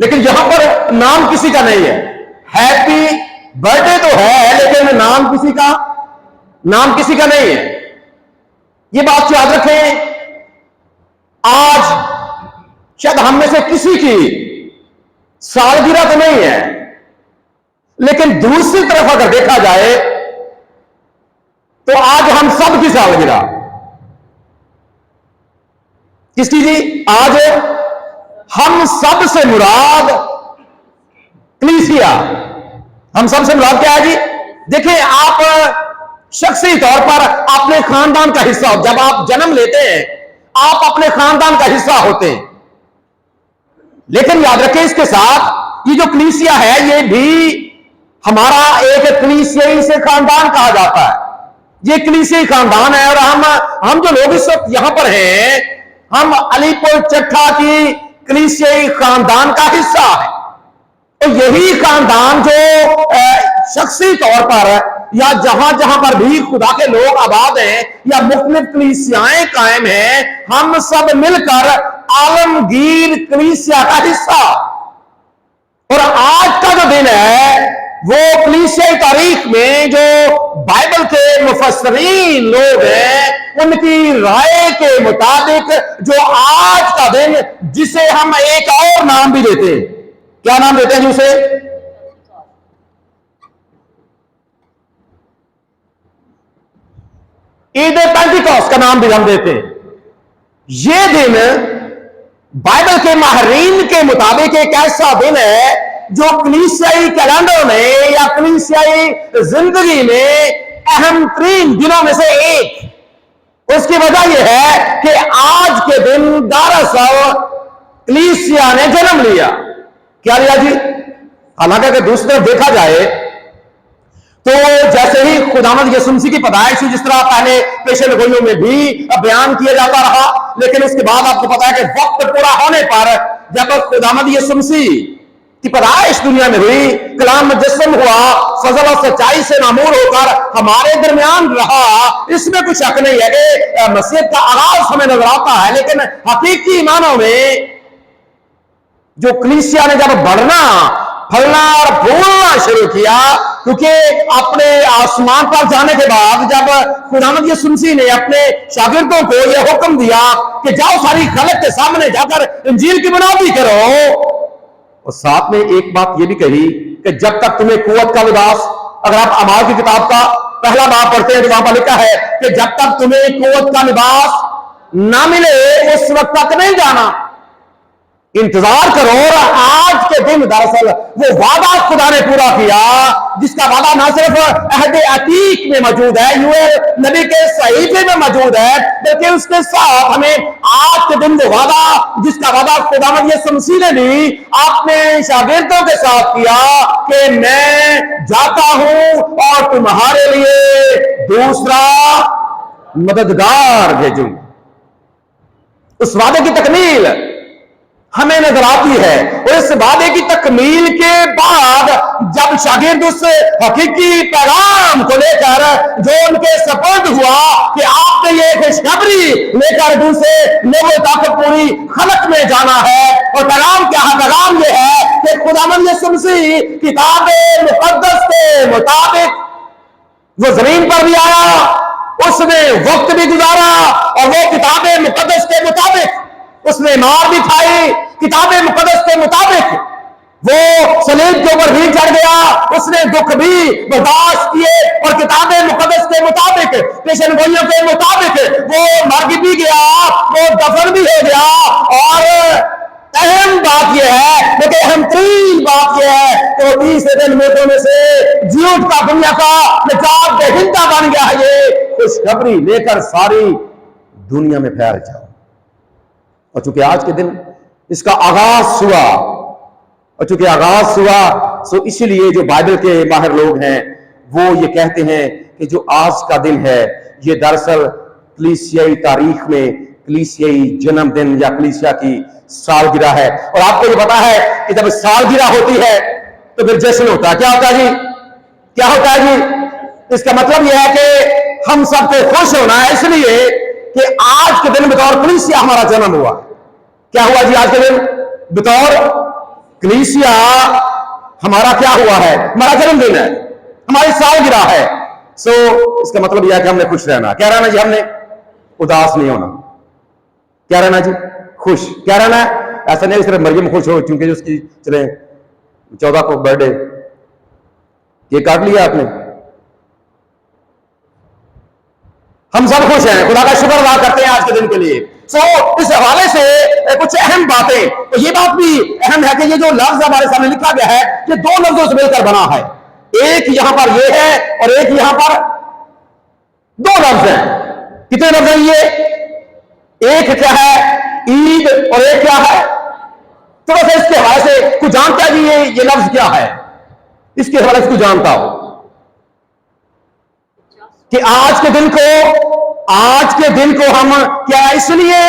लेकिन यहां पर नाम किसी का नहीं है। हैप्पी बर्थडे तो है, लेकिन नाम किसी का नहीं है। ये बात याद रखें। आज शायद हम में से किसी की सालगिरह तो नहीं है, लेकिन दूसरी तरफ अगर देखा जाए तो आज हम सब की सालगिरह। किसकी जी? आज हम सब से मुराद कलीसिया। हम सब से मुराद क्या है जी? देखिए, आप शख्सी तौर पर अपने खानदान का हिस्सा हो। जब आप जन्म लेते हैं, आप अपने खानदान का हिस्सा होते हैं। लेकिन याद रखें, इसके साथ ये जो कलीसिया है, ये भी हमारा एक कलीसियाई से खानदान कहा जाता है। ये कलीसियाई खानदान है। और हम जो लोग इस वक्त यहां पर हैं, हम अलीपुर चट्ठा की कलीसियाई खानदान का हिस्सा है। तो यही खानदान जो शख्सी तौर पर या जहां जहां पर भी खुदा के लोग आबाद हैं या मुख्तलिफ कलीसियाएं कायम हैं, हम सब मिलकर आलमगीर कलीसिया का हिस्सा। और आज का जो दिन है, वो कलीसियाई तारीख में जो बाइबल के मुफस्सरीन लोग हैं, उनकी राय के मुताबिक जो आज का दिन, जिसे हम एक और नाम भी देते हैं, क्या नाम देते हैं जी उसे? ईद पेंटिकॉस्ट का नाम भी हम देते हैं। यह दिन बाइबल के माहरीन के मुताबिक एक ऐसा दिन है जो कलीसियाई कैलेंडर में या कलीसियाई जिंदगी में अहम तरीन दिनों में से एक। उसकी वजह यह है कि आज के दिन दरअसल कलीसिया ने जन्म लिया। क्या लिया जी? हालांकि अगर दूसरी तरफ देखा जाए तो जैसे ही खुदावंद यीशु मसीह की पैदाइश हुई, जिस तरह पहले पेशेंट गोइयों में भी बयान किया जाता रहा, लेकिन उसके बाद आपको पता है कि वक्त पूरा होने पर जब खुदावंद यीशु मसीह की पैदाइश दुनिया में हुई, कलाम मुजस्सम हुआ, फजल और सच्चाई से मामूर होकर हमारे दरमियान रहा, इसमें कुछ शक नहीं है कि मसीहत का आगाज हमें नजर आता है। लेकिन हकीकी मानों में जो कलीसिया ने जब बढ़ना, फलना और फूलना शुरू किया, क्योंकि अपने आसमान पर जाने के बाद जब खुदावंद यीशु मसीह ने अपने शागिर्दों को यह हुक्म दिया कि जाओ सारी खलक के सामने जाकर इंजील की बुनियादी करो, और साथ में एक बात यह भी कही कि जब तक तुम्हें कुव्वत का लिबास, अगर आप अमाल की किताब का पहला बाब पढ़ते हैं तो वहां पर लिखा है कि जब तक तुम्हें कुव्वत का लिबास ना मिले, उस वक्त तक नहीं जाना, इंतजार करो। और आज के दिन दरअसल वो वादा खुदा ने पूरा किया, जिसका वादा ना सिर्फ अहद अतीक में मौजूद है, यूएल नबी के सहीफे में मौजूद है, बल्कि उसके साथ हमें आज के दिन वो वादा, जिसका वादा खुदावंद यीशु मसीह ने भी अपने शागिर्दों के साथ किया कि मैं जाता हूं और तुम्हारे लिए दूसरा मददगार भेजूंगा। उस वादे की तकमील हमें नजर आती है। और इस वादे की तकमील के बाद जब शागिर्द उस हकीकी पैगाम को लेकर जो उनके सपुर्द हुआ कि आपने ये खुशखबरी लेकर दूसरे लोगों तक पूरी खलक में जाना है, और पैगाम क्या है? पैगाम ये है कि खुदावंद यीशु मसीह किताब मुकद्दस के मुताबिक वो जमीन पर भी आया, उसने वक्त भी गुजारा, और वो किताब मुकद्दस के मुताबिक उसने मार भी खाई, किताब मुकद्दस के मुताबिक वो सलीब के ऊपर भी चढ़ गया, उसने दुख भी बर्दाश्त किए, और किताब मुकद्दस के मुताबिक, पेशन गोइयों के मुताबिक वो मर भी गया, वो दफन भी हो गया। और अहम बात यह है, लेकिन अहम तरीन बात यह है कि वो 30 दिन मृतों में से जी उठता, दुनिया का निजात देहिंदा बन गया है। ये खुशखबरी लेकर सारी दुनिया में फैल जाओ। और चूंकि आज के दिन इसका आगाज हुआ, और चूंकि आगाज हुआ, सो इसीलिए जो बाइबल के माहिर लोग हैं वो ये कहते हैं कि जो आज का दिन है, ये दरअसल कलीसियाई तारीख में कलीसियाई जन्मदिन या कलीसिया की सालगिरह है। और आपको ये पता है कि जब सालगिरह होती है तो फिर जश्न होता है। क्या होता है जी? क्या होता है जी? इसका मतलब यह है कि हम सबको खुश होना है, इसलिए कि आज के दिन बतौर कलीसिया हमारा जन्म हुआ। क्या हुआ जी आज के दिन? बतौर कलीसिया हमारा क्या हुआ है, हमारा जन्मदिन है, हमारी सालगिरह है। सो इसका मतलब यह है कि हमने खुश रहना। क्या रहना जी? हमने उदास नहीं होना। क्या रहना जी? खुश। क्या रहना है? ऐसा नहीं सिर्फ मरियम खुश हो क्योंकि उसकी चले 14 को बर्थडे, ये काट लिया आपने। हम सब खुश हैं, खुदा का शुक्र अदा करते हैं आज के दिन के लिए। सो इस हवाले से कुछ अहम बातें, तो ये बात भी अहम है कि ये जो लफ्ज हमारे सामने लिखा गया है, ये दो लफ्जों से मिलकर बना है। एक यहां पर ये है और एक यहां पर दो लफ्ज हैं। कितने लफ्ज हैं ये? एक क्या है? ईद, और एक क्या है? थोड़ा सा इसके हवाले से कुछ जानता है जी, ये लफ्ज क्या है, इसके हवाले से कुछ जानता हो कि आज के दिन को हम क्या इसलिए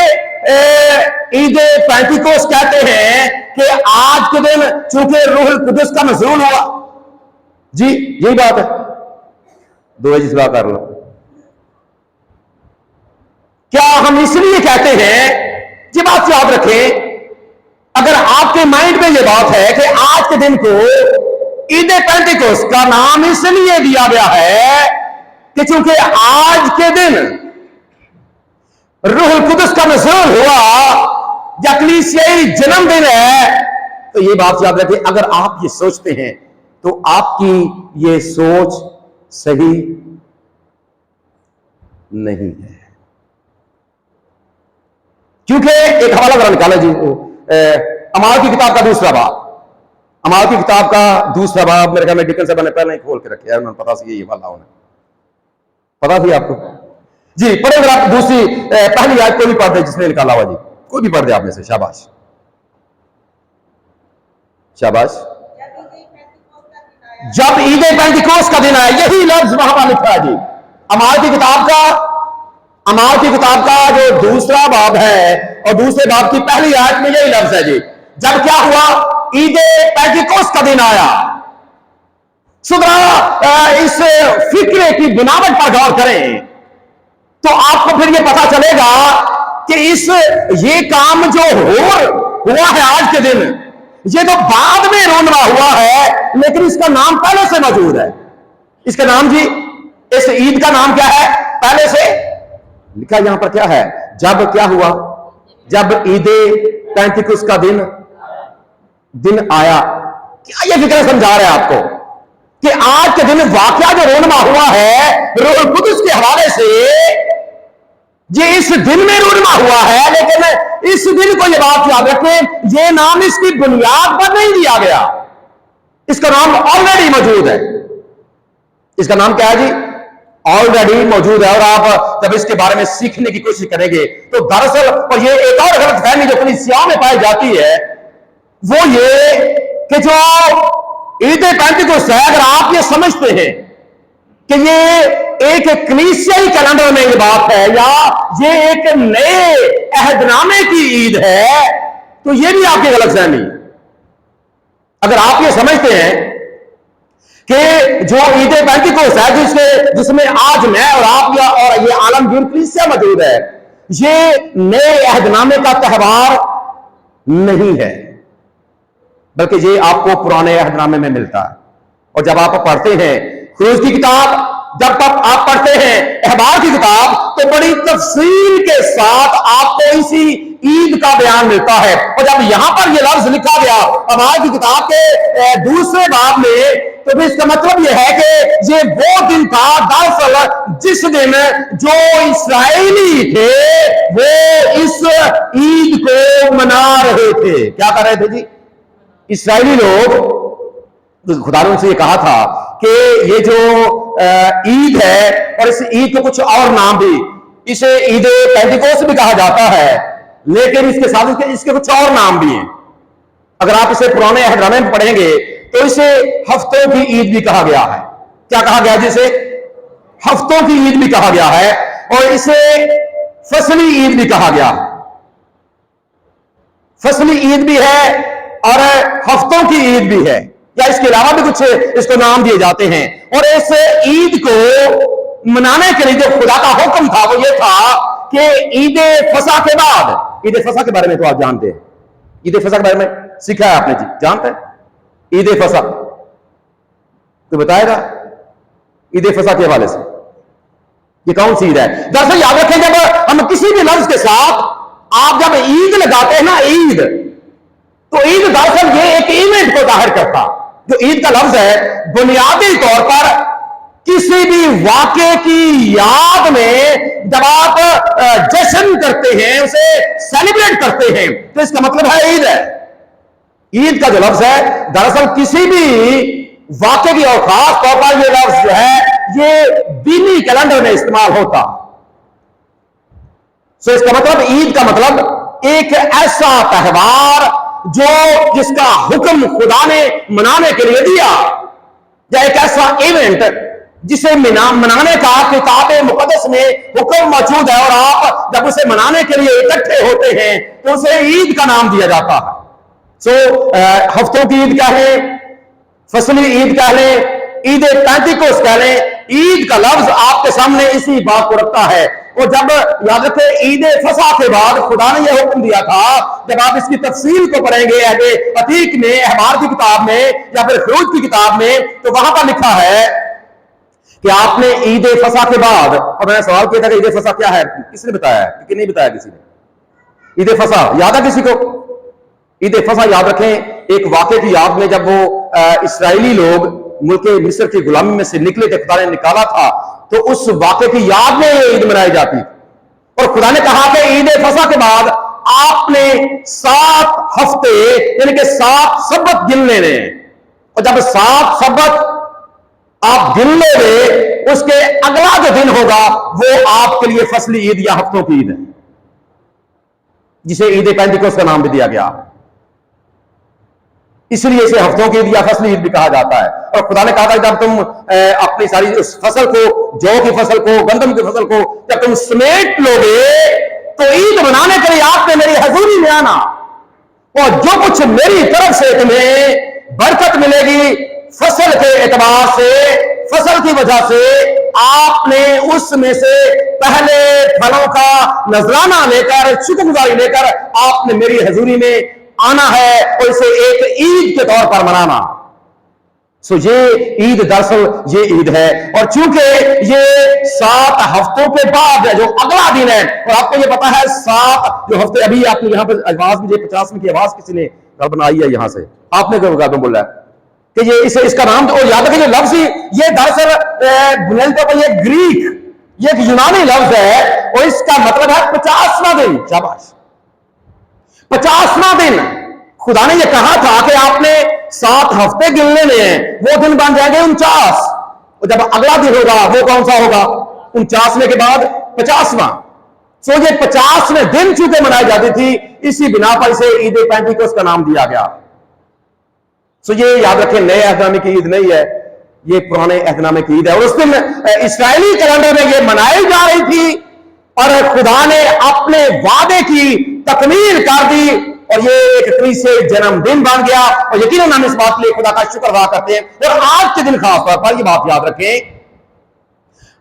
ईद पेंटिकोस कहते हैं कि आज के दिन चूंकि रूहुल कुदस का नज़ूल हुआ। जी यही बात है। दो जिसवा कर लो। क्या हम इसलिए कहते हैं, ये बात याद रखें, अगर आपके माइंड में ये बात है कि आज के दिन को ईद पेंटिकोस का नाम इसलिए दिया गया है कि चूंकि आज के दिन रूहुल कुदस का नज़ूल हुआ या कलीसियाई जन्मदिन है, तो ये बात याद रखें, अगर आप ये सोचते हैं तो आपकी ये सोच सही नहीं है। क्योंकि एक हवाला जरा निकाला जी, अमाल की किताब का दूसरा बाब, अमाल की किताब का दूसरा बाब मेरे ख्याल में डिकन साहब ने पहले ही खोल के रखे है, पता सी ये वाला होना पता थी आपको जी। पढ़े अगर आप दूसरी पहली आयत कोई भी पढ़ दे जिसने निकाला हुआ जी, कोई भी पढ़ दे आप में से, शाबाश शाबाश। जब ईद पेंटिकोस का दिन आया, यही लफ्ज वहां पर लिखा है जी। अमाल की किताब का जो दूसरा बाब है और दूसरे बाब की पहली आयत में यही लफ्ज है जी। जब क्या हुआ? ईद पेंटिकोस का दिन आया। सुधरा इस फिक्रे की बनावट पर गौर करें तो आपको फिर यह पता चलेगा कि ये काम जो हुआ है आज के दिन, ये तो बाद में रोनवा हुआ है, लेकिन इसका नाम पहले से मौजूद है। इसका नाम जी, इस ईद का नाम क्या है? पहले से लिखा यहां पर क्या है? जब क्या हुआ? जब ईद पेंटिकोस का दिन आया। क्या ये फिक्र समझा रहे हैं आपको कि आज के दिन वाकया जो रोनमा हुआ है रूहुल कुदस के हवाले से, ये इस दिन में रोनमा हुआ है, लेकिन इस दिन को ये बात याद रखें, ये नाम इसकी बुनियाद पर नहीं दिया गया। इसका नाम ऑलरेडी मौजूद है। इसका नाम क्या है जी? ऑलरेडी मौजूद है। और आप जब इसके बारे में सीखने की कोशिश करेंगे तो दरअसल, और ये एक और गलतफहमी जो कलीसिया में पाई जाती है वो ये कि जो ईद पेंटिकोस है, अगर आप ये समझते हैं कि ये एक कलीसियाई कैलेंडर में ये बात है या ये एक नए अहदनामे की ईद है, तो ये भी आपकी गलतफहमी। अगर आप ये समझते हैं कि जो ईद पेंटिकोस है जिसमें आज मैं और आप और ये आलमगीर कलीसिया मौजूद है, ये नए अहदनामे का त्यौहार नहीं है, बल्कि ये आपको पुराने अहदनामे में मिलता है। और जब आप पढ़ते हैं खुरूज की किताब, जब तक आप पढ़ते हैं अहबार की किताब, तो बड़ी तफसील के साथ आपको इसी ईद का बयान मिलता है। और जब यहां पर यह लफ्ज लिखा गया अहबार की किताब के दूसरे बाब में, तो भी इसका मतलब यह है कि ये वो दिन था दरअसल जिस दिन जो इस्राएली थे वो इस ईद को मना रहे थे। क्या कर रहे थे जी? इस्राएली लोग, खुदा ने उनसे ये कहा था कि ये जो ईद है, और इस ईद को कुछ और नाम भी, इसे ईद पेंटिकोस भी कहा जाता है, लेकिन इसके साथ इसके कुछ और नाम भी हैं। अगर आप इसे पुराने अहदनामे में पढ़ेंगे तो इसे हफ्तों की ईद भी कहा गया है। क्या कहा गया? जिसे हफ्तों की ईद भी कहा गया है, और इसे फसली ईद भी कहा गया। फसली ईद भी है और हफ्तों की ईद भी है, या इसके अलावा भी कुछ इसको नाम दिए जाते हैं। और इस ईद को मनाने के लिए जो खुदा का हुक्म था वो ये था कि ईद फसा के बाद, ईद फसा के बारे में तो आप जानते हैं, ईद फसा के बारे में सीखा है आपने जी, जानते हैं ईद फसा? तो बताएगा ईद फसा के हवाले से ये कौन सी ईद है? दरअसल याद रखें, जब हम किसी भी लफ्ज के साथ आप जब ईद लगाते हैं ना, ईद, तो ईद दरअसल ये एक इवेंट को जाहिर करता। जो ईद का लफ्ज है बुनियादी तौर पर किसी भी वाक़े की याद में जब आप जश्न करते हैं, उसे सेलिब्रेट करते हैं, तो इसका मतलब है ईद है। ईद का जो लफ्ज है दरअसल किसी भी वाक़े की, और खास तौर पर यह लफ्ज जो है ये दीनी कैलेंडर में इस्तेमाल होता। सो इसका मतलब, ईद का मतलब एक ऐसा त्योहार जो जिसका हुक्म खुदा ने मनाने के लिए दिया, या एक ऐसा इवेंट जिसे मनाने का किताब मुकद्दस में हुक्म मौजूद है, और आप जब उसे मनाने के लिए इकट्ठे होते हैं तो उसे ईद का नाम दिया जाता है। सो हफ्तों की ईद कह लें, फसली ईद कह लें, ईद पेंटिकोस कह लें, ईद का लफ्ज आपके सामने इसी बात को रखता है। और जब याद रखें, ईद फसा के बाद खुदा ने यह हुक्म दिया था, जब आप इसकी तफसील को पढ़ेंगे अहले अतीक में, अहबार की किताब में या फिर खरूज की किताब में, तो वहां पर लिखा है कि आपने ईद फसा के बाद, और मैंने सवाल किया था कि ईद फसा क्या है, किसने बताया कि नहीं बताया किसी ने? ईद फसा याद है किसी को? ईद फसा याद रखें, एक वाक़े की याद में, जब वो इस्राएली लोग मुल्क मिस्र की गुलामी में से निकले थे, खुदा ने निकाला था, तो उस वाक़े की याद में ये ईद मनाई जाती थी। और खुदा ने कहा कि ईद फसा के बाद आपने 7 हफ्ते यानी कि 7 सबत गिन लेने हैं, और जब 7 सबत आप गिन लेंगे, उसके अगला जो दिन होगा वो आपके लिए फसली ईद या हफ्तों की ईद है, जिसे ईद पेंटिकोस का नाम भी दिया गया। इसलिए इसे हफ्तों की ईद या फसली ईद भी कहा जाता है। और खुदा ने कहा था जब तुम अपनी सारी उस फसल को, जौ की फसल को, गंदम की फसल को जब तुम समेट लोगे, तो ईद मनाने के लिए आपने मेरी हजूरी में आना, और जो कुछ मेरी तरफ से तुम्हें बरकत मिलेगी फसल के एतबार से, फसल की वजह से, आपने उसमें से पहले फलों का नजराना लेकर, शुक्रगुजारी लेकर आपने मेरी हजूरी में आना है, और इसे एक ईद के तौर पर मनाना। सो ये ईद दरअसल ये ईद है। और चूंकि ये 7 हफ्तों के बाद जो अगला दिन है, और आपको ये पता है 7 जो हफ्ते, अभी आपने यहाँ पर आवाज में 50 की आवाज किसी ने बनाई है, यहां से आपने क्यों बोला है कि ये इसे इसका नाम, और याद रखिए लफ्ज ये दरअसल बुनियादी तौर पर ये ग्रीक, ये एक यूनानी लफ्ज है, और इसका मतलब है 50वां दिन। शाबाश, 50वां दिन। खुदा ने यह कहा था कि आपने 7 हफ्ते गिनने में हैं, वो दिन बन जाएंगे 49, और जब अगला दिन होगा वो कौन सा होगा? 49वें के बाद 50वां। सो ये 50वें दिन चूंकि मनाई जाती थी, इसी बिना पर इसे ईद पेंटिकोस का नाम दिया गया। सो ये याद रखें, नए अहदनामे की ईद नहीं है, ये पुराने अहदनामे की ईद है। और उस दिन इस्राएली कैलेंडर में ये मनाई जा रही थी, और खुदा ने अपने वादे की तकमील कर दी, और ये एक कलीसिया जन्मदिन बन गया। और यकीनन हम इस बात के लिए खुदा का शुक्र अदा करते हैं। और आज के दिन खास तौर पर ये बात याद रखें,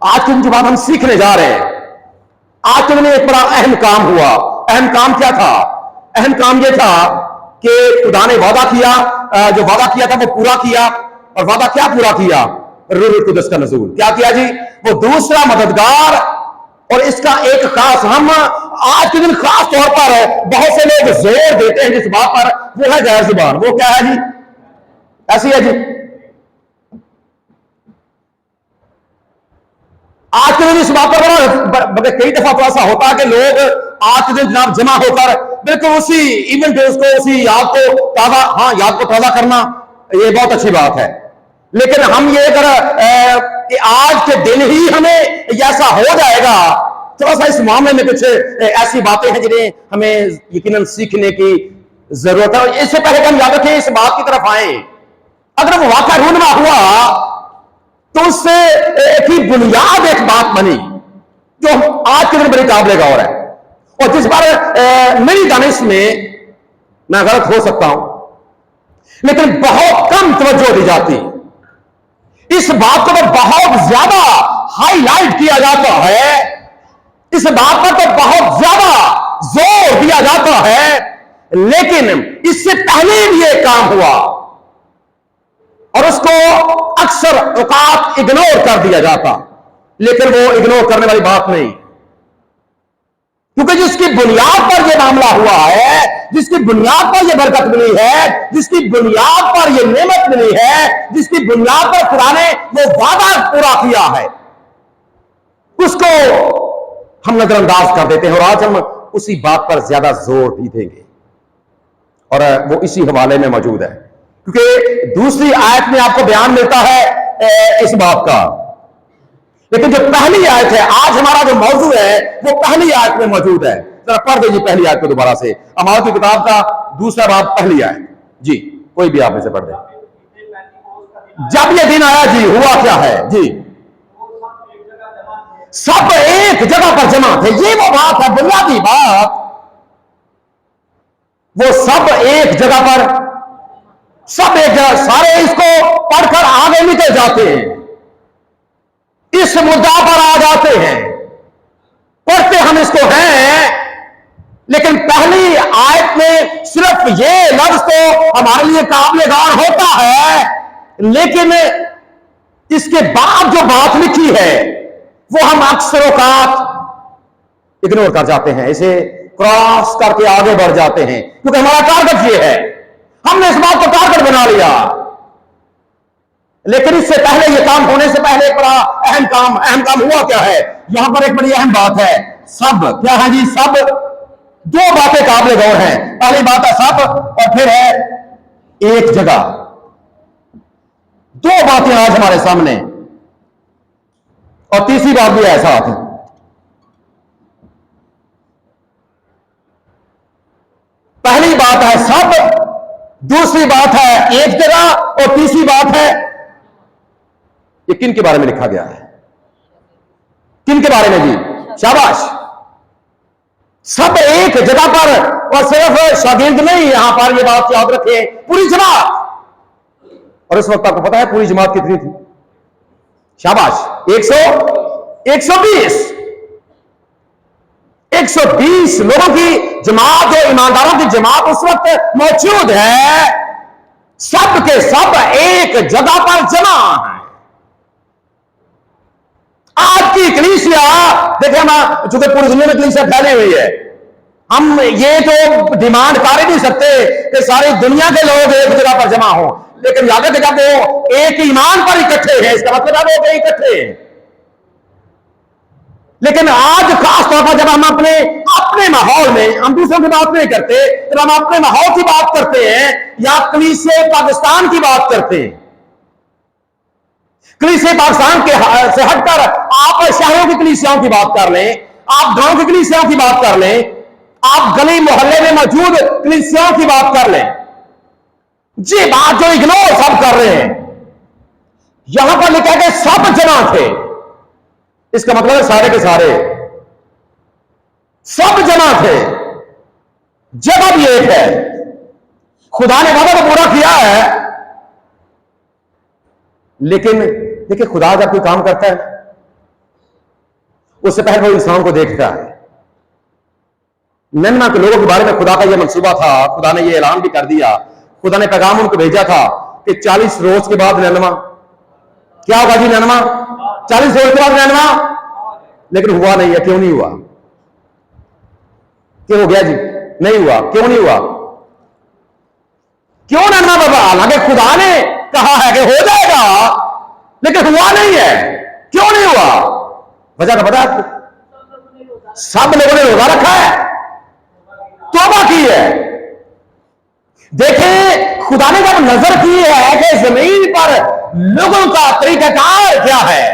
आज के दिन जो बात हम सीखने जा रहे हैं, आज के दिन एक बड़ा अहम काम हुआ। अहम काम क्या था? अहम काम यह था कि खुदा ने वादा किया, जो वादा किया था वो पूरा किया। और वादा क्या पूरा किया? रूह कुदस का नज़ूल। क्या किया जी? वो दूसरा मददगार। और इसका एक खास, हम आज के दिन खास तौर पर बहुत से लोग जोर देते हैं जिस बात पर, वो है गैर जुबान। वो क्या है जी? ऐसी है जी, आज के दिन इस बात पर कई दफा तो ऐसा होता है कि लोग आज के दिन जनाब जमा होकर बिल्कुल उसी इवेंट उसको, उसी याद को ताजा, हाँ याद को ताजा करना, ये बहुत अच्छी बात है। लेकिन हम ये अगर कि आज के दिन ही हमें ऐसा हो जाएगा, थोड़ा सा इस मामले में कुछ ऐसी बातें हैं जिन्हें हमें यकीनन सीखने की जरूरत है। इससे पहले कि हम याद रखें, इस बात की तरफ आए, अगर वो वाकई रूनमा हुआ तो उससे की बुनियाद एक बात बनी जो आज के दिन बड़ी काबिल गौर है, और जिस पर मेरी दानिश में मैं गलत हो सकता हूं, लेकिन बहुत कम तवज्जो दी जाती। इस बात को तो बहुत ज्यादा हाईलाइट किया जाता है, इस बात पर तो बहुत ज्यादा जोर दिया जाता है लेकिन इससे पहले भी एक काम हुआ और उसको अक्सर औकात इग्नोर कर दिया जाता, लेकिन वो इग्नोर करने वाली बात नहीं, क्योंकि जिसकी बुनियाद पर यह मामला हुआ है, जिसकी बुनियाद पर यह बरकत मिली है, जिसकी बुनियाद पर यह नेमत मिली है, जिसकी बुनियाद पर खुदा ने वो वादा पूरा किया है, उसको हम नजरअंदाज कर देते हैं। और आज हम उसी बात पर ज्यादा जोर भी देंगे और वो इसी हवाले में मौजूद है, क्योंकि दूसरी आयत में आपको बयान मिलता है इस बात का, लेकिन जो पहली आयत है, आज हमारा जो मौजू है वो पहली आयत में मौजूद है। जरा पढ़ दीजिए पहली आयत को दोबारा से, अमाल की किताब का दूसरा बाब पहली आयत जी, कोई भी आप में से पढ़ दे। जब ये दिन आया जी, हुआ क्या है जी? सब एक जगह पर जमा थे। ये वो बात है, बुनियादी बात, वो सब एक जगह पर, सब एक जगह, सारे इसको पढ़कर आगे निकल जाते हैं, इस मुद्दा पर आ जाते हैं, पढ़ते हम इसको हैं, लेकिन पहली आयत में सिर्फ ये लफ्ज तो हमारे लिए काबिल गौर होता है, लेकिन इसके बाद जो बात लिखी है वो हम अक्सर औकात इग्नोर कर जाते हैं, इसे क्रॉस करके आगे बढ़ जाते हैं, क्योंकि हमारा टारगेट ये है, हमने इस बात को टारगेट बना लिया। लेकिन इससे पहले, ये काम होने से पहले एक बड़ा अहम काम हुआ क्या है? यहां पर एक बड़ी अहम बात है, सब। क्या है जी? सब। दो बातें काबिल गौर हैं। पहली बात है सब, और फिर है एक जगह। दो बातें आज हमारे सामने, और तीसरी बात भी है साथ। पहली बात है सब, दूसरी बात है एक जगह, और तीसरी बात है, ये किन के बारे में लिखा गया है? किन के बारे में जी? शाबाश। सब एक जगह पर, और सिर्फ शागिर्द नहीं, यहां पर ये बात याद रखें, पूरी जमात। और इस वक्त आपको पता है पूरी जमात कितनी थी? शाबाश, 120 लोगों की जमात, जो ईमानदारों की जमात उस वक्त मौजूद है। सब के सब एक जगह पर जमा है। आज की कलीसिया देखिए, हम चूंकि पूरी दुनिया में कलीसिया फैली हुई है, हम ये तो डिमांड कर ही नहीं सकते कि सारी दुनिया के लोग एक जगह पर जमा हो, लेकिन याद है कि जब वो एक ईमान पर इकट्ठे हैं, इसका मतलब है वो इकट्ठे हैं। लेकिन आज खास तौर पर जब हम अपने माहौल में, हम दूसरों की बात नहीं करते, जब हम अपने माहौल की बात करते हैं या कलीसिया पाकिस्तान की बात करते हैं, कलीसिया पाकिस्तान के से हटकर आप शहरों की कलीसियाओं की बात कर लें, आप गांव की कलीसियाओं की बात कर लें, आप गली मोहल्ले में मौजूद कलीसियाओं की बात कर लें, जी बात जो इग्नोर सब कर रहे हैं। यहां पर लिखा है सब जमा थे, इसका मतलब है सारे के सारे सब जमा थे, जगह भी एक है। खुदा ने वादा तो पूरा किया है, लेकिन देखिए खुदा जब कोई काम करता है उससे पहले वो इंसान को देखता है। नन्मा के लोगों के बारे में खुदा का यह मंसूबा था, खुदा ने यह ऐलान भी कर दिया, खुदा ने पैगाम उनको भेजा था कि 40 रोज के बाद नन्मा क्या होगा जी? नन्मा 40 रोज के बाद नन्मा, लेकिन हुआ नहीं है। क्यों नहीं हुआ? क्यों हो गया जी? नहीं हुआ। क्यों नहीं हुआ? क्यों नन्मा बाबा? हालांकि खुदा ने कहा है कि हो जाएगा, लेकिन हुआ नहीं है। क्यों नहीं हुआ? वजह का पता है आपको? सब लोगों ने रोजा रखा है, तौबा की है। देखें खुदा ने जब नजर की है कि जमीन पर लोगों का तरीकाकार क्या है,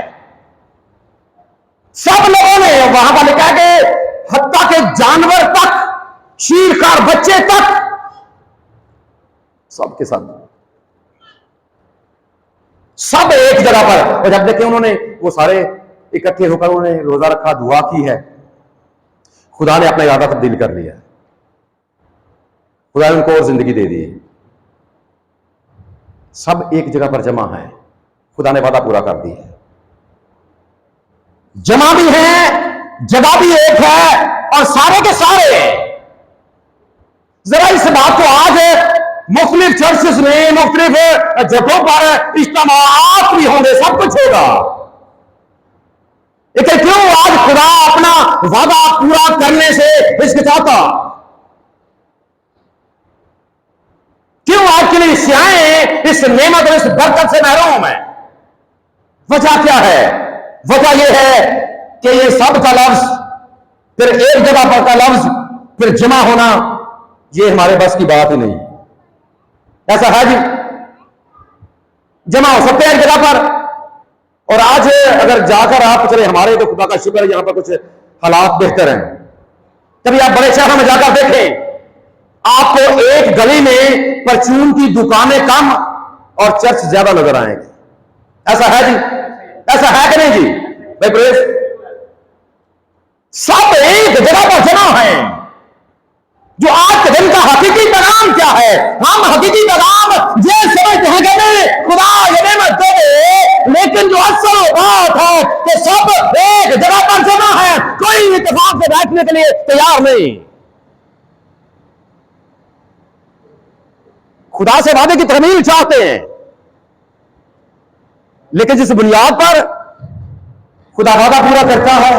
सब लोगों ने, वहां पर लिखा कि हत्ता के जानवर तक, शीरखार बच्चे तक, सबके सब सब एक जगह पर। और जब देखे उन्होंने वो सारे इकट्ठे होकर उन्होंने रोजा रखा, दुआ की है, खुदा ने अपना इरादा तब्दील कर लिया, खुदा ने उनको और जिंदगी दे दी है। सब एक जगह पर जमा है, खुदा ने वादा पूरा कर दिया है। जमा भी है, जगह भी एक है, और सारे के सारे जरा इस बात को आज मुख्तलिफ चर्चेस में, मुख्तलिफ जगहों पर इज्तिमाआत भी होंगे, सब कुछ होगा, लेकिन क्यों आज खुदा अपना वादा पूरा करने से हिचकिचाता? क्यों आज के लिए सियाएं इस नेमत और इस बरकत से महरूम है? वजह क्या है? वजह यह है कि ये सब का लफ्ज, फिर एक जगह पर का लफ्ज, फिर जमा होना, ये हमारे बस की बात ही नहीं। ऐसा है जी, जमा हो सकते हैं एक जगह पर, और आज अगर जाकर आप चले, हमारे तो खुदा का शुक्र है यहां पर कुछ हालात बेहतर हैं। कभी आप बड़े शहरों में जाकर देखें, आपको एक गली में परचून की दुकानें कम और चर्च ज्यादा नजर आएंगे। ऐसा है जी, ऐसा है कि नहीं जी भाई प्रेस? सब एक जगह पर जमा है। जो आज के दिन का हकीकी पैगाम क्या है? हम हकीकी पैगाम ये समझते हैं कि खुदा ये नेमत दे दे, लेकिन जो असल बात है कि सब एक जगह पर जमा है, कोई इत्तेफाक से बैठने के लिए तैयार नहीं। खुदा से वादे की तकमील चाहते हैं, लेकिन जिस बुनियाद पर खुदा वादा पूरा करता है,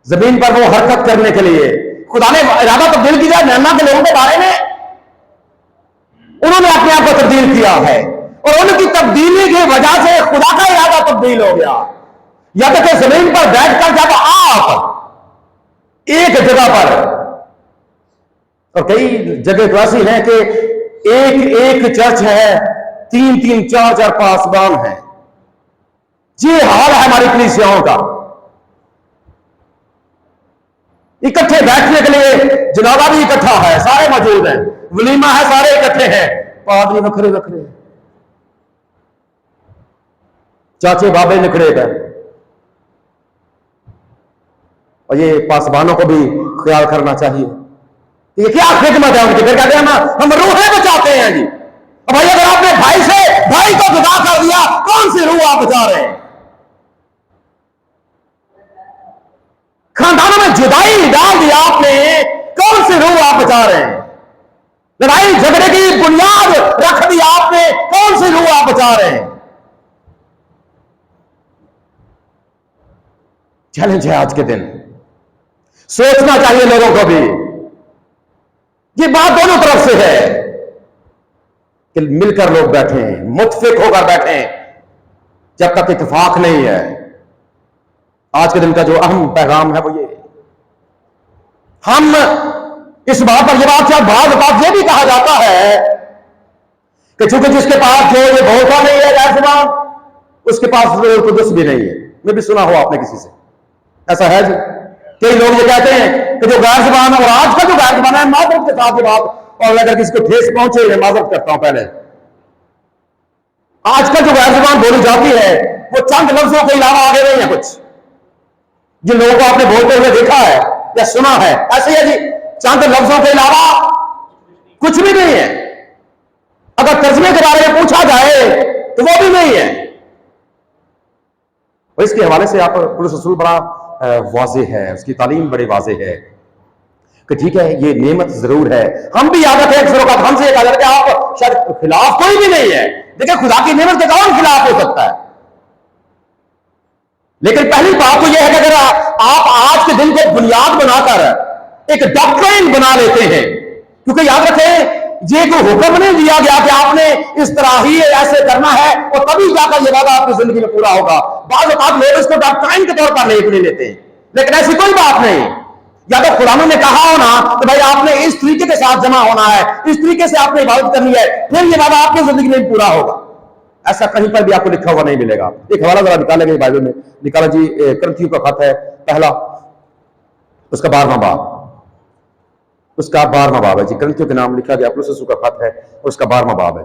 जमीन पर वो हरकत करने के लिए खुदा ने इरादा तब्दील किया। नैना के लोगों के बारे में उन्होंने अपने आप को तब्दील किया है, और उनकी तब्दीली की वजह से खुदा का इरादा तब्दील हो गया। या तो कि जमीन पर बैठकर जब आप एक जगह पर, और कई जगह तो ऐसी हैं कि एक एक चर्च है, 3-3, 4-4 पासबान हैं। ये हाल है हमारी कलीसियाओं का। इकट्ठे बैठने के लिए जनाजा भी इकट्ठा है, सारे मौजूद हैं, वलीमा है, सारे इकट्ठे हैं, पादरी वखरे वखरे, चाचे बाबे निकले गए। और ये पासबानों को भी ख्याल करना चाहिए। ये क्या खिदमत है उनकी? फिर कहते हैं हम रूहें बचाते हैं जी। अब भाई अगर आपने भाई को जुदा कर दिया, कौन सी रूह आप बचा रहे हैं? खानदानों में जुदाई डाल दिया आपने, कौन सी रूह आप बचा रहे हैं? लड़ाई झगड़े की बुनियाद रख दी आपने, कौन सी रूह आप बचा रहे हैं? चैलेंज है आज के दिन। सोचना चाहिए लोगों को भी। ये बात दोनों तरफ से है कि मिलकर लोग बैठे, मुत्फिक होकर बैठे, जब तक इत्तेफाक नहीं है। आज के दिन का जो अहम पैगाम है वो ये, हम इस बात पर, यह बात ये भी कहा जाता है कि चूंकि जिसके पास जो ये बोलता नहीं है गैर जुबान, उसके पास कुछ भी नहीं है। मैं भी सुना हो आपने किसी से, ऐसा है जी। कई लोग ये कहते हैं कि जो गैर जुबान, और आज का जो गैर जुबान है, माजरत के साथ ये बात, और अगर किसी को ठेस पहुंचे, मैं माजरत करता हूं पहले, आज का जो गैर जुबान बोली जाती है वो चंद लफ्जों के अलावा आगे नहीं है कुछ। जिन लोगों को आपने बोलते हुए देखा है या सुना है, ऐसे है जी, चंद लफ्जों के अलावा कुछ भी नहीं है। अगर तर्जमे के बारे में पूछा जाए तो वो भी नहीं है। और इसके हवाले से आप पुलिस रसूल बड़ा वाज़ेह है, उसकी तालीम बड़ी वाज़ेह है कि ठीक है ये नेमत जरूर है। हम भी याद रखें, अक्सर वक्त हमसे कहा जाता है आप शायद खिलाफ कोई भी नहीं है, देखिए खुदा की नेमत के कौन खिलाफ हो सकता है? लेकिन पहली बात तो यह है कि अगर आप आज के दिन को बुनियाद बनाकर एक डॉक्ट्रिन बना लेते हैं, क्योंकि याद रखें ये कोई हुक्म नहीं दिया गया कि आपने इस तरह ही ऐसे करना है और तभी जाकर ये वादा आपकी जिंदगी में पूरा होगा। बाज़ औक़ात लोग इसको डॉक्ट्रिन के तौर पर नहीं लेते हैं, लेकिन ऐसी कोई बात नहीं। या तो खुदावंद ने कहा होना कि भाई आपने इस तरीके के साथ जमा होना है, इस तरीके से आपने इबादत करनी है, फिर ये वादा आपकी जिंदगी में पूरा होगा। ऐसा कहीं पर भी आपको लिखा हुआ नहीं मिलेगा। एक हवाला जरा निकालेंगे बाइबल में, निकाला जी, करंथियों का खत है पहला, उसका 12वां बाब, उसका 12वां बाब है जी। करंथियों के नाम लिखा गया, पुलुस रसूल का खत है, उसका 12वां बाब है,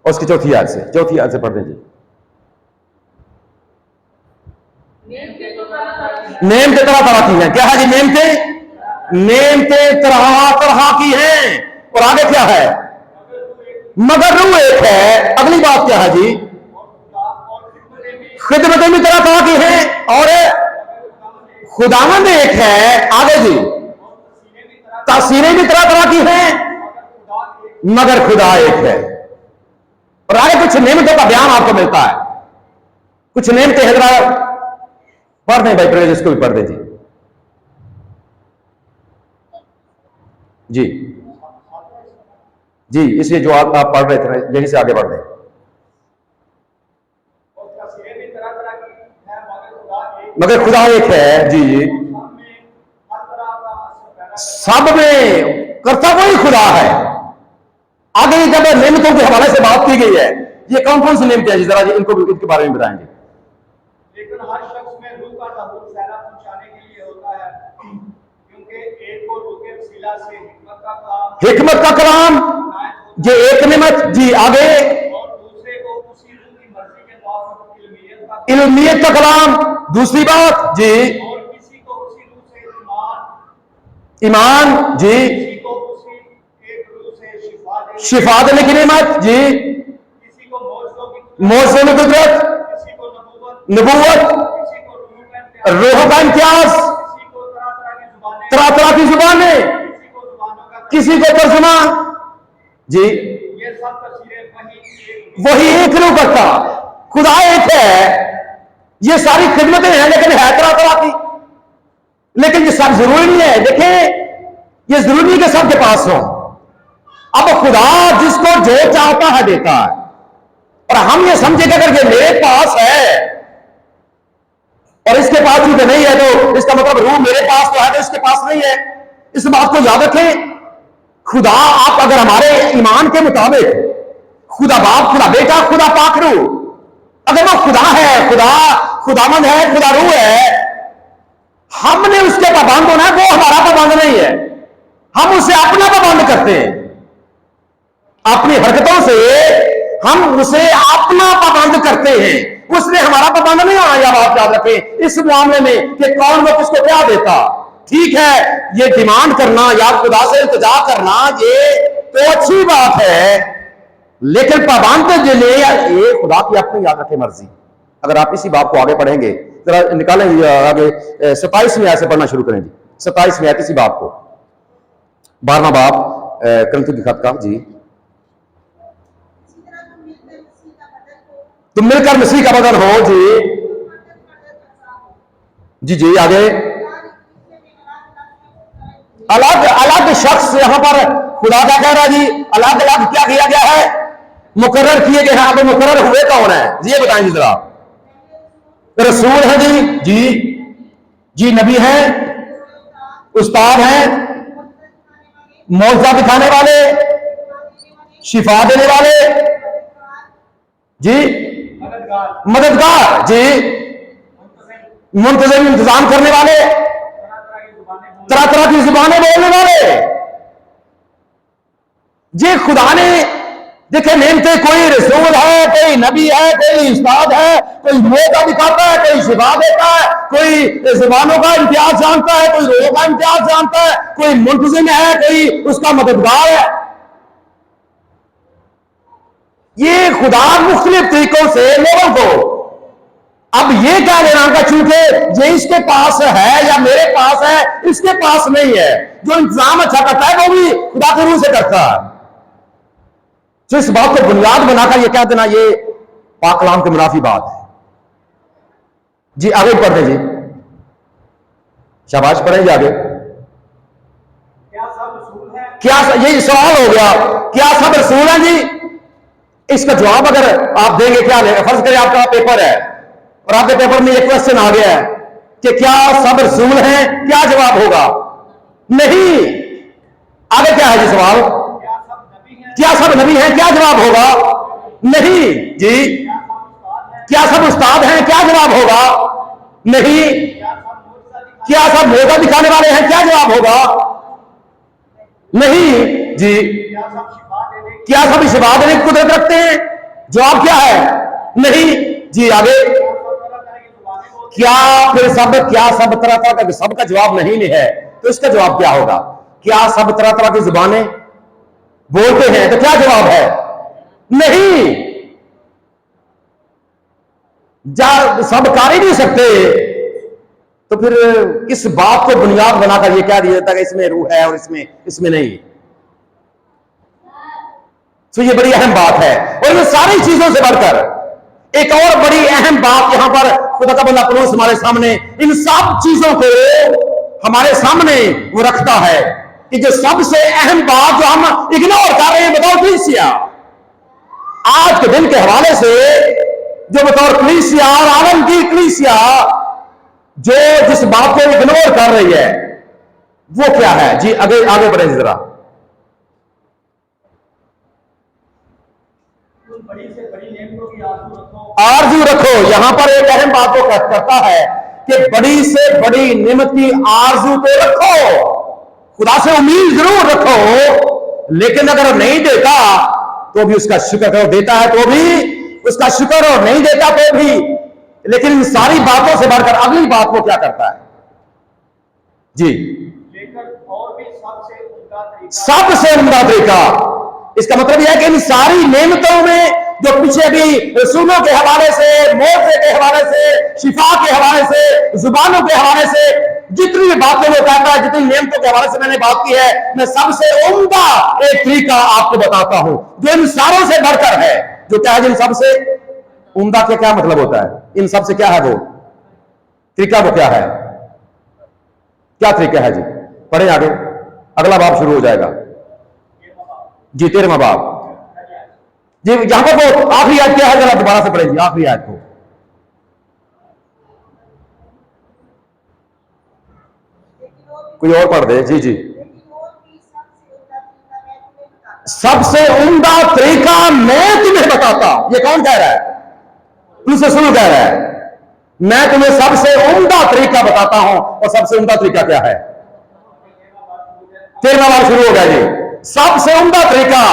और उसकी चौथी आयत से पढ़ दें जी। नेम के तरह तरह की हैं। क्या है जी? नेम के तरह तरह की हैं। और आगे क्या है? मगर रूह एक है। अगली बात क्या है जी? खिदमतें भी तरह तरह की हैं, और खुदावंद एक है, आगे जी, तफसीरें भी तरह तरह की हैं, मगर खुदा एक है। और आगे कुछ नेमतों का बयान आपको मिलता है, कुछ नेमतें हजरात पढ़ दें भाई, प्रेज इसको भी पढ़ दें जी। जी जी, इसलिए जो आप पढ़ रहे थे यहीं से आगे बढ़ दें। मगर खुदा एक है जी, सब में करता कोई खुदा है। आगे जब नेमतों के हवाले से बात की गई है, ये कौन कौन सी नेमतें हैं, जरा इनको इनके बारे में बताएंगे। लेकिन हर शख्स में रूह का ज़हूर फैला पहुंचाने के लिए होता है, क्योंकि एक को रूह के वसीला से हिकमत का कलाम ये एक नेमत जी, आगे और दूसरे को उसी रूह की मर्जी के मुताबिक इल्मियत का कलाम, दूसरी बात जी, और किसी को उसी रूह से ईमान जी, किसी को उसी एक रूह से शिफा देने की नेमत जी, किसी को मौजज़ों की कुदरत, किसी को नबूवत, किसी को रूह का इम्तियाज, किसी को तरह तरह की जुबानें, किसी को तर्जुमा जी। ये सब तफसीरें वही एक रूह करता, खुदा एक है। ये सारी खिदमतें हैं, लेकिन है तरह तरह की। लेकिन ये सब जरूरी नहीं है, देखें, ये जरूरी नहीं कि सबके पास हो। अब खुदा जिसको जो चाहता है देता है, और हम ये समझे कि अगर ये मेरे पास है और इसके पास भी नहीं है, तो इसका मतलब रूह मेरे पास तो है तो इसके पास नहीं है। इस बात को याद रखें। खुदा, आप अगर हमारे ईमान के मुताबिक खुदा बाप, खुदा बेटा, खुदा पाक रूह, अगर वो खुदा है, खुदामंद है, खुदा रूह है, हमने उसके पाबंद होना है, वो हमारा पाबंद नहीं है। हम उसे अपना पाबंद करते हैं, अपनी हरकतों से हम उसे अपना पाबंद करते हैं। उसने हमारा पाबंद नहीं होना। या बात याद रखें इस मामले में कि कौन वो किसको क्या देता। ठीक है, ये डिमांड करना या खुदा से इल्तिजा करना ये तो अच्छी बात है, लेकिन पाबंद ये खुदा की अपनी याद रखें मर्जी। अगर आप इसी बात को आगे पढ़ेंगे, जरा निकालें आगे 27वीं आयत से पढ़ना शुरू करें जी। 27वीं आयत इसी बात को, 12वां बाब करंथियों की खत का जी। तुम मिलकर मसीह का बदन हो जी। जी जी, आगे अलग अलग शख्स, यहां पर खुदा का कह रहा जी, अलग अलग क्या किया गया है, मुकर्रर किए गए हैं। अब मुकर्रर हुए कौन है ये बताएं जरा। रसूल है जी, जी नबी है, उस्ताद है, मौजज़ा दिखाने वाले, शिफा देने वाले जी, मददगार जी, मुंतज़िम इंतजाम करने वाले, तरह तरह की जुबानें बोलने वाले। ये खुदा ने देखे नेमते, कोई रसूल है, कोई नबी है, कोई उस्ताद है, कोई मौका दिखाता है, कोई शिफा देता है, कोई जुबानों का इम्तियाज जानता है, कोई रोह का इम्तियाज जानता है, कोई मुंतज़िम है, कोई उसका मददगार है। ये खुदा मुख्तलिफ तरीकों से लोगों को, अब ये क्या लेना का, चूंकि ये इसके पास है या मेरे पास है, इसके पास नहीं है। जो इंतजाम अच्छा करता है वो भी खुदा के रूह से करता है। तो इस बात को बुनियाद बनाकर ये कह देना, ये पाक कलाम के मुनाफी बात है जी। आगे पढ़ते जी, शाबाश, पढ़ेंगे आगे। क्या ये सवाल हो गया, क्या सब रसूल हैं जी? इसका जवाब अगर आप देंगे, क्या लेगा? फर्ज करें आपका पेपर है और आपके पेपर में एक क्वेश्चन आ गया है कि क्या सब रसूल हैं, क्या जवाब होगा? नहीं। आगे क्या है जी सवाल? क्या सब नबी हैं, क्या जवाब होगा? नहीं जी। क्या सब उस्ताद हैं, क्या जवाब होगा? नहीं। क्या सब मौका दिखाने वाले हैं, क्या जवाब होगा? नहीं जी। क्या सब शिफा देने की कुदरत रखते हैं? जवाब क्या है? नहीं जी। आगे क्या फिर सब, क्या सब तरह तरह का, सबका जवाब नहीं है तो इसका जवाब क्या होगा? क्या सब तरह तरह की जुबानें बोलते हैं तो क्या जवाब है? नहीं। सब कर ही नहीं सकते तो फिर इस बात को बुनियाद बनाकर ये क्या दिया जाता है कि इसमें रूह है और इसमें नहीं। तो ये बड़ी अहम बात है। और इन सारी चीजों से बढ़कर एक और बड़ी अहम बात यहां पर खुदा का बंदा पौलुस हमारे सामने इन सब चीजों को हमारे सामने वो रखता है कि जो सबसे अहम बात जो हम इग्नोर कर रहे हैं बताओ कलीसिया, आज के दिन के हवाले से जो बतौर कलीसिया और आलम की कलीसिया जो जिस बात को इग्नोर कर रही है वो क्या है जी? आगे आगे बढ़े जरा। बड़ी से बड़ी नेमतों की आरजू रखो। यहां पर एक अहम बात को करता है कि बड़ी से बड़ी नेमत की आरजू तो रखो, खुदा से उम्मीद जरूर रखो, लेकिन अगर नहीं देता तो भी उसका शुक्र करो, देता है तो भी उसका शुक्र, और नहीं देता तो भी। लेकिन इन सारी बातों से बढ़कर अगली बात को क्या करता है जी? लेकर और भी सबसे उम्दा तरीका। इसका मतलब यह है कि इन सारी नेमतों में जो पीछे भी रसूलों के हवाले से, मोजे के हवाले से, शिफा के हवाले से, जुबानों के हवाले से, जितनी भी बातें वो कहता है, जितनी नेमतों के हवाले से मैंने बात की है, मैं सबसे उम्दा एक तरीका आपको बताता हूं जो इन सारों से बढ़कर है। जो क्या है? इन सबसे उम्दा के क्या मतलब होता है? इन सबसे क्या है वो तरीका? वो क्या है? क्या तरीका है जी? पढ़े आगे, अगला बाब शुरू हो जाएगा जी, 13वां बाब जी। यहां पर वो आखिरी आयत क्या है? जरा दोबारा से पढ़ेंगे आखिरी आयत को। कोई और पढ़ दे जी। जी, सबसे उम्दा तरीका मैं तुम्हें बताता हूं। ये कौन कह रहा है? तुमसे सुनो कह रहा है, मैं तुम्हें सबसे उम्दा तरीका बताता हूं। और सबसे उम्दा तरीका क्या है? 13वां बाब शुरू हो गया जी। सबसे उम्दा तरीका,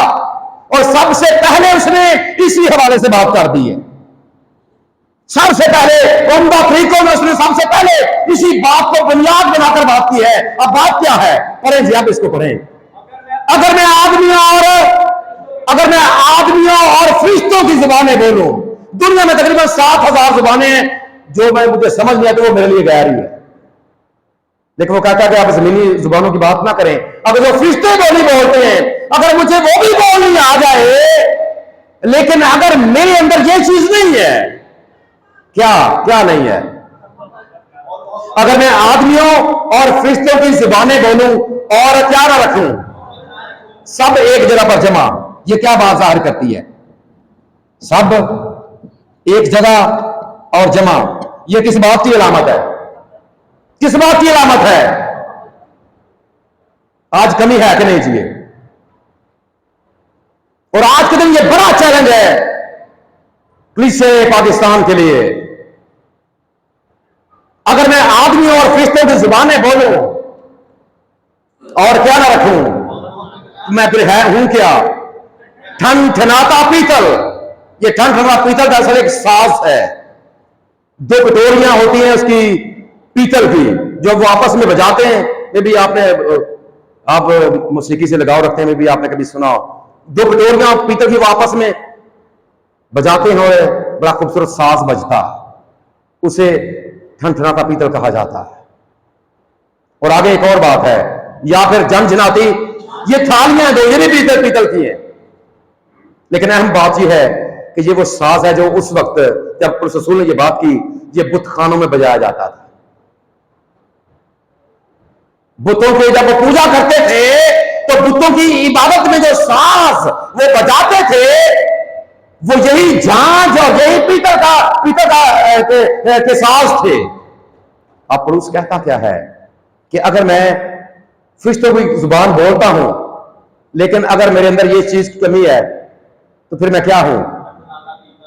और सबसे पहले उसने इसी हवाले से बात कर दी है। सबसे पहले उम्दा तरीकों में उसने सबसे पहले इसी बात को बुनियाद बनाकर बात की है। अब बात क्या है? पढ़ें जी, आप इसको पढ़ें। अगर मैं आदमियों और फरिश्तों की जुबानें बोलूं, दुनिया में तकरीबन 7,000 जुबानें हैं, जो मैं मुझे समझ नहीं आती वो मेरे लिए गैर ही है। लेकिन वो कहता है कि आप जमीनी जुबानों की बात ना करें। अगर जो फरिश्ते बोली बोलते हैं, अगर मुझे वो भी बोलनी आ जाए, लेकिन अगर मेरे अंदर ये चीज नहीं है, क्या नहीं है? अगर मैं आदमियों और फरिश्तों की जुबानें बोलूं और क्या ना रखूं, सब एक जगह पर जमा, ये क्या बात जाहिर करती है? सब एक जगह और जमा, ये किस बात की अलामत है? किस बात की अलामत है? आज कमी है कि नहीं चाहिए? और आज के दिन ये बड़ा चैलेंज है कलीसिया पाकिस्तान के लिए। अगर मैं आदमियों और फरिश्तों की जुबानें बोलूं और क्या ना रखूं, मैं फिर हूं क्या? ठनठनाता पीतल। ये ठनठनाता पीतल दरअसल एक साज है। 2 कटोरियां होती हैं उसकी पीतल की, जो वो आपस में बजाते हैं। ये भी आप मौसीकी से लगाव रखते हैं, भी आपने कभी सुना हो। 2 कटोरियां पीतल की वो आपस में बजाते हैं और बड़ा खूबसूरत साज बजता, उसे ठनठनाता पीतल कहा जाता है। और आगे एक और बात है, या फिर झनझनाती, ये थालियां दो, ये भी पीतल की है। लेकिन अहम बात यह है कि ये वो साज है जो उस वक्त जब पौलुस रसूल ने ये बात की, ये बुत खानों में बजाया जाता था। बुतों की जब वो पूजा करते थे तो बुतों की इबादत में जो साज वो बजाते थे, वो यही झांझ और यही पीतल का के साज थे। अब पौलुस कहता क्या है कि अगर मैं फरिश्तों की जुबान बोलता हूं, लेकिन अगर मेरे अंदर ये चीज की कमी है, तो फिर मैं क्या हूं?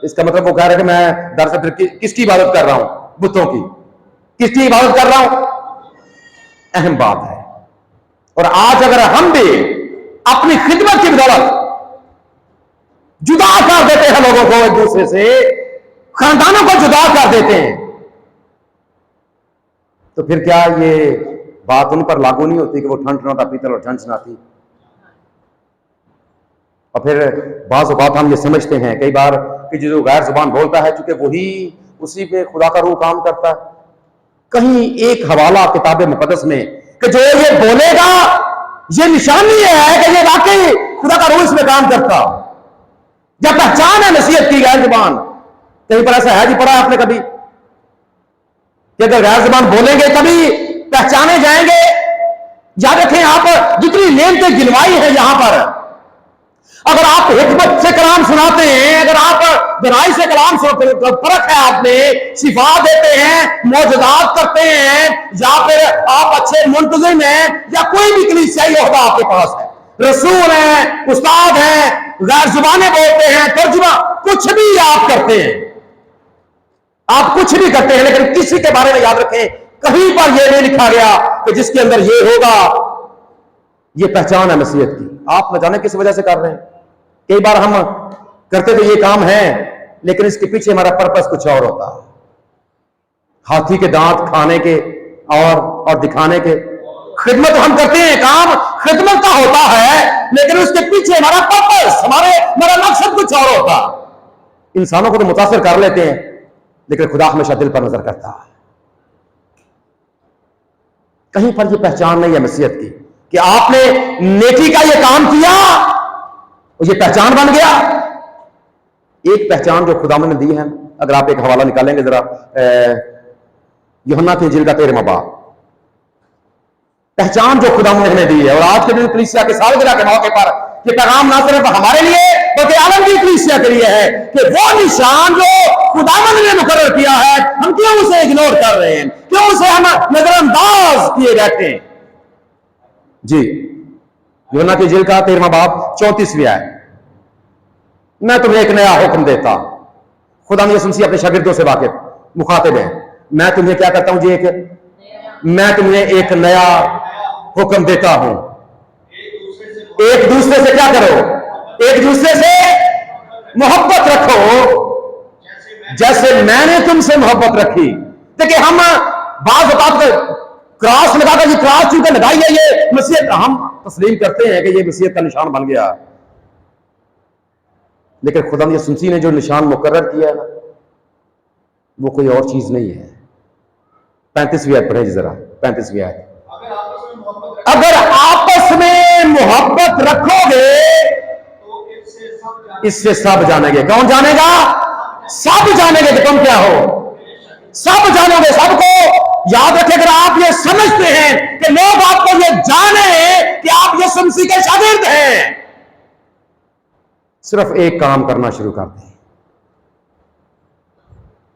इसका मतलब वो कह रहे हैं कि मैं दरअसल फिर किसकी इबादत कर रहा हूं? बुतों की। किसकी इबादत कर रहा हूं? अहम बात है। और आज अगर हम भी अपनी खिदमत की बदौलत जुदा कर देते हैं लोगों को एक दूसरे से, खानदानों को जुदा कर देते हैं, तो फिर क्या ये बात उन पर लागू नहीं होती कि वो ठनठनाता पीतल और झनझनाती? और फिर बाज़ बात हम ये समझते हैं कई बार कि जो गैर जुबान बोलता है, चूंकि वही उसी पे खुदा का रूह काम करता है, कहीं एक हवाला किताब मुकद्दस में कि जो ये बोलेगा ये निशानी है कि ये वाकई खुदा का रूह इसमें काम करता, जब पहचान है नसीहत की गैर जुबान। कहीं पर ऐसा है जी, पढ़ा आपने कभी कि अगर गैर जुबान बोलेंगे तभी पहचाने जाएंगे? याद रखें, आप जितनी नेमतें गिनवाई है यहां पर, अगर आप हिकमत से कलाम सुनाते हैं, अगर आप गहराई से कलाम सुनाते, फर्क है, आपने शिफा देते हैं, मौजूदात करते हैं, या फिर आप अच्छे मुंतजिम हैं, या कोई भी कलीसियाई ओहदा आपके पास है, रसूल हैं, उस्ताद हैं, गैर जुबानें बोलते हैं, तर्जुमा, कुछ भी आप करते हैं, आप कुछ भी करते हैं, लेकिन किसी के बारे में याद रखें, कहीं पर यह नहीं लिखा गया कि जिसके अंदर यह होगा, यह पहचान है नसीहत की। आप न जाने किस वजह से कर रहे हैं। कई बार हम करते तो ये काम है, लेकिन इसके पीछे हमारा पर्पस कुछ और होता है। हाथी के दांत खाने के और दिखाने के। खिदमत हम करते हैं, काम खिदमत का होता है, लेकिन उसके पीछे हमारा पर्पस, हमारा मकसद कुछ और होता। इंसानों को तो मुतासिर कर लेते हैं, लेकिन खुदा हमेशा दिल पर नजर करता है। कहीं पर यह पहचान नहीं है नसीहत की कि आपने नेकी का यह काम किया, ये पहचान बन गया। एक पहचान जो खुदा ने दी है, अगर आप एक हवाला निकालेंगे जरा, यूहन्ना की इंजील का 13वां बाब, पहचान जो खुदा ने दी है। और आज के दिन कलीसिया के सालगिरह के मौके पर ये पैगाम ना सिर्फ हमारे लिए बल्कि आलमगीर कलीसिया के लिए है कि वो निशान जो खुदावंद ने मुकर्रर किया है, हम क्यों उसे इग्नोर कर रहे हैं, क्यों उसे हम नजरअंदाज किए रहते हैं। जी, यूहन्ना की इंजील का 13वां बाब 34वीं आयत, मैं तुम्हें एक नया हुक्म देता हूं। खुदा ने यीशु अपने शागिर्दों से वाकिफ मुखातिब है। मैं तुम्हें क्या करता हूं जी, मैं तुम्हें एक नया हुक्म देता हूं, एक दूसरे से क्या करो, एक दूसरे से मोहब्बत रखो जैसे मैंने तुमसे मोहब्बत रखी। देखिए, हम बात क्रॉस लगाकर, ये क्रॉस चूंकि लगाई है, ये मसीहत, हम तस्लीम करते हैं कि ये मसीहत का निशान बन गया, लेकिन खुदा ने यीशु ने जो निशान मुकर्रर किया है ना, वो कोई और चीज नहीं है। 35वीं आयत पढ़े जरा, 35वीं आयत, अगर आपस में मोहब्बत रखोगे तो इससे सब जानेंगे। कौन जानेगा? सब जानेंगे कि तुम क्या हो, सब जानोगे सबको। याद रखें, अगर आप ये समझते हैं कि लोग आपको ये जाने कि आप यीशु मसीह के शागिर्द हैं, सिर्फ एक काम करना शुरू कर दें,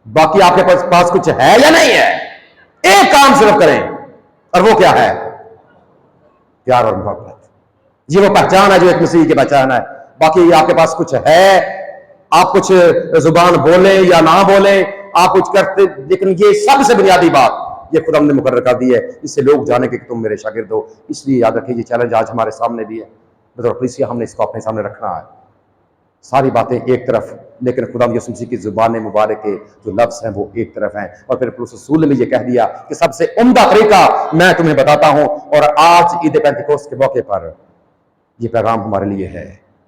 बाकी आपके पास कुछ है या नहीं है, एक काम सिर्फ करें, और वो क्या है? प्यार और मोहब्बत। ये वो पहचान है जो एक मसीह की पहचान है। बाकी आपके पास कुछ है, आप कुछ जुबान बोले या ना बोले, आप कुछ करते, लेकिन ये सबसे बुनियादी बात ये खुदा ने मुकर्रर कर दी है, इससे लोग जाने कि तुम मेरे शागिर्द हो। इसलिए याद रखिए, ये चैलेंज आज हमारे सामने भी है, इसलिए हमने इसको अपने सामने रखना है। सारी बातें एक तरफ, लेकिन खुदा यीशु मसीह की जुबान मुबारक के जो लफ्ज़ हैं वो एक तरफ हैं। और फिर रसूल ने ये कह दिया कि सबसे उम्दा तरीका मैं तुम्हें बताता हूं। और आज ईद पेंतिकोस्त के मौके पर ये पैगाम हमारे लिए है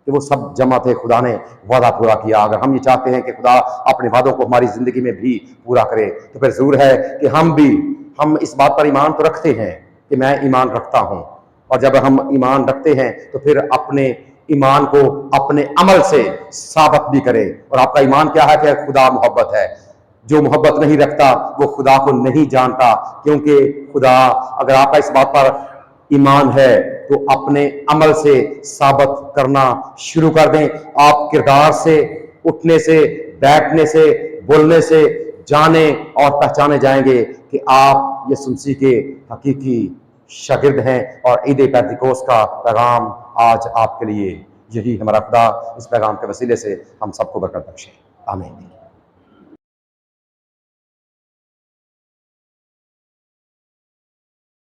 कि वो सब जमा थे, खुदा ने वादा पूरा किया। अगर हम ये चाहते हैं कि खुदा अपने वादों को हमारी जिंदगी में भी पूरा करे, तो फिर जरूर है कि हम इस बात पर ईमान तो रखते हैं कि मैं ईमान रखता हूं, और जब हम ईमान रखते हैं तो फिर अपने ईमान को अपने अमल से साबित भी करे। और आपका ईमान क्या है? कि खुदा मोहब्बत है। जो मोहब्बत नहीं रखता वो खुदा को नहीं जानता, क्योंकि खुदा, अगर आपका इस बात पर ईमान है तो अपने अमल से साबित करना शुरू कर दें। आप किरदार से, उठने से, बैठने से, बोलने से जाने और पहचाने जाएंगे कि आप यीशु मसीह के हकीकी शागिर्द हैं। और ईद पेंतिकोस्त का पैगाम आज आपके लिए यही हमारा खुदा इस पैगाम के वसीले से हम सबको बरकत बख्शे। आमीन।